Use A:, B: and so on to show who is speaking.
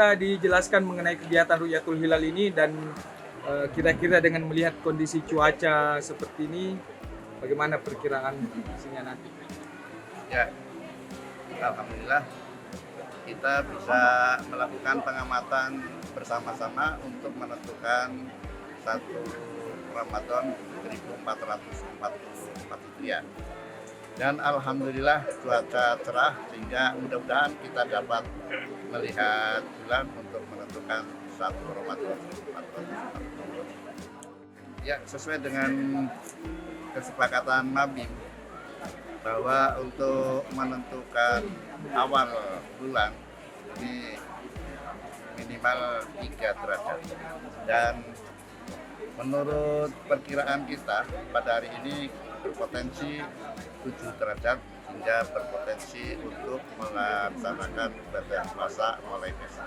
A: bisa dijelaskan mengenai kegiatan Ru'yatul Hilal ini dan kira-kira dengan melihat kondisi cuaca seperti ini, bagaimana perkiraan isinya nanti?
B: Ya, alhamdulillah kita bisa melakukan pengamatan bersama-sama untuk menentukan satu Ramadan 1444 Hijriah. Dan alhamdulillah cuaca cerah sehingga mudah-mudahan kita dapat melihat bulan untuk menentukan satu Ramadan 1444. Ya, sesuai dengan kesepakatan Mabim bahwa untuk menentukan awal bulan ini minimal 3 derajat, dan menurut perkiraan kita pada hari ini berpotensi 7 derajat hingga berpotensi untuk melaksanakan ibadah puasa mulai besok.